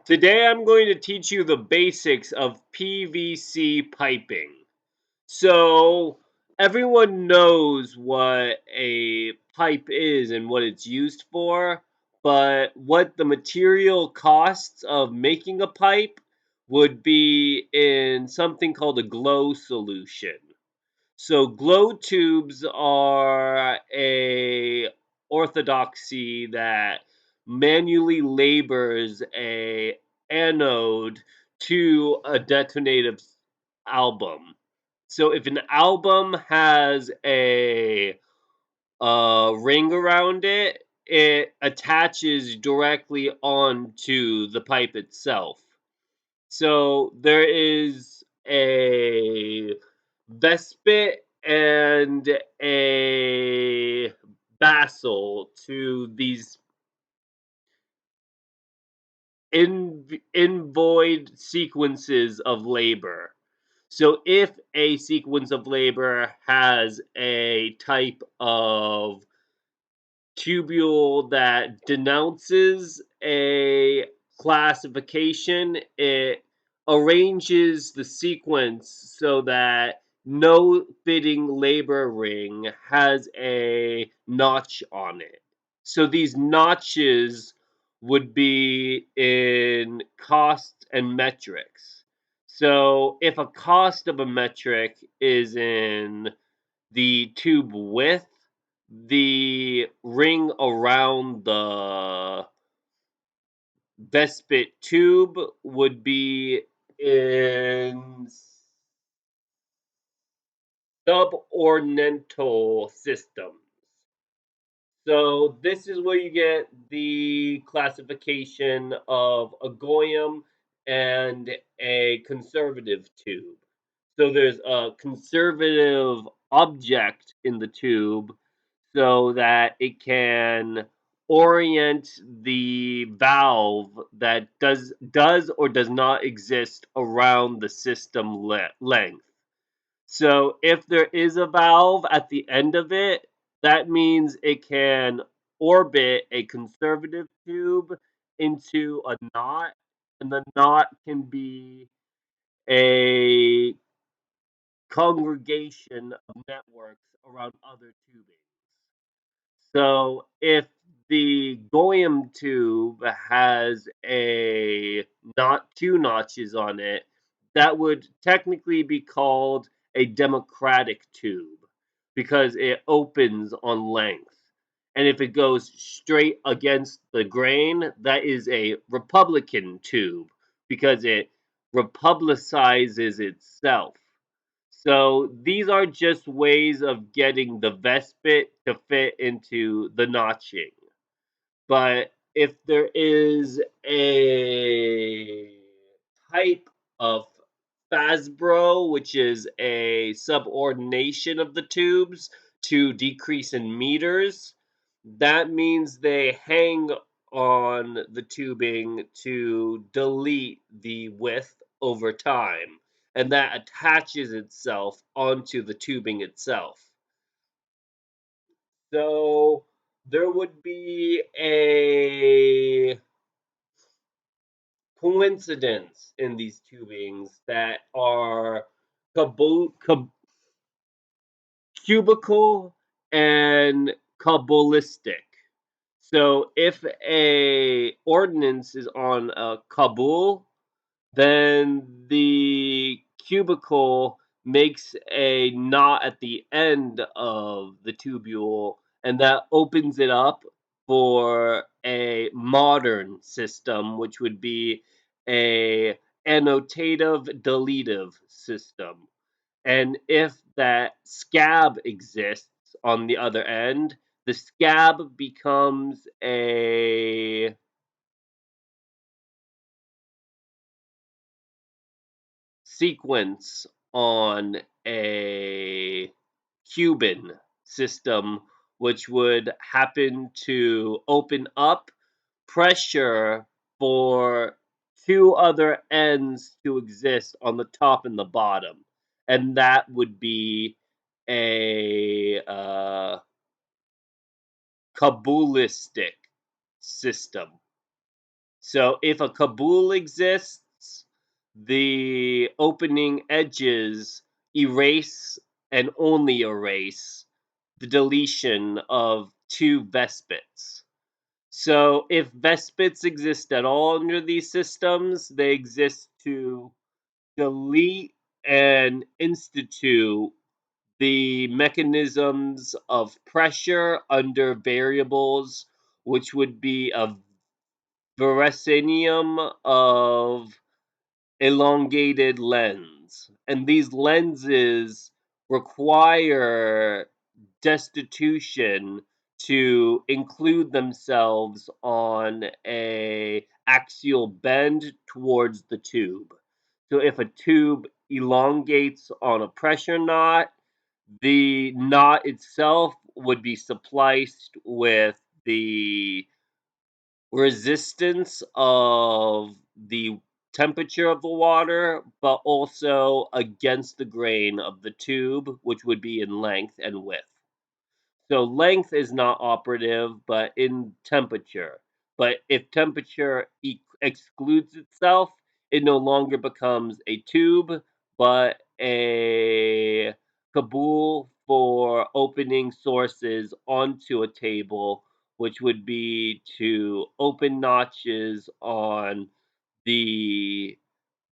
Today I'm going to teach you the basics of PVC piping. So, everyone knows what a pipe is and what it's used for, but what the material costs of making a pipe would be in something called a glow solution. So glow tubes are a orthodoxy that manually labors a anode to a detonative album. So if an album has a ring around it, it attaches directly onto the pipe itself. So there is a Vespit and a Basel to these invoid sequences of labor. So if a sequence of labor has a type of tubule that denounces a classification, it arranges the sequence so that no fitting labor ring has a notch on it. So these notches would be in cost and metrics. So if a cost of a metric is in the tube width, the ring around the Vespit tube would be in subornamental systems. So this is where you get the classification of a goyim and a conservative tube. So there's a conservative object in the tube so that it can orient the valve that does or does not exist around the system length. So if there is a valve at the end of it, that means it can orbit a conservative tube into a knot, and the knot can be a congregation of networks around other tubing. So if the Goyam tube has a not two notches on it, that would technically be called a democratic tube because it opens on length. And if it goes straight against the grain, that is a Republican tube because it republicizes itself. So these are just ways of getting the Vespit to fit into the notching. But if there is a type of Fazbro, which is a subordination of the tubes to decrease in meters, that means they hang on the tubing to delete the width over time, and that attaches itself onto the tubing itself. So there would be a coincidence in these tubings that are cubical and Kabbalistic. So if a ordinance is on a Kabul, then the cubicle makes a knot at the end of the tubule, and that opens it up for a modern system, which would be a annotative deletive system. And if that scab exists on the other end, the scab becomes a sequence on a Cuban system, which would happen to open up pressure for two other ends to exist on the top and the bottom. And that would be a Kabbalistic system. So if a Kabul exists, the opening edges erase and only erase the deletion of two Vespits. So if Vespits exist at all under these systems, they exist to delete and institute the mechanisms of pressure under variables, which would be a veracinium of elongated lens. And these lenses require destitution to include themselves on a axial bend towards the tube. So if a tube elongates on a pressure knot, the knot itself would be spliced with the resistance of the temperature of the water, but also against the grain of the tube, which would be in length and width. So length is not operative, but in temperature. But if temperature excludes itself, it no longer becomes a tube, but a cabool for opening sources onto a table, which would be to open notches on the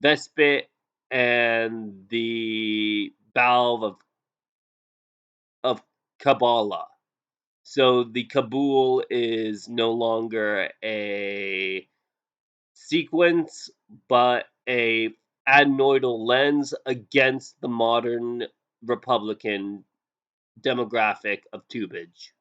vespit and the valve of Kabbalah. So the Kabul is no longer a sequence, but a adenoidal lens against the modern Republican demographic of tubage.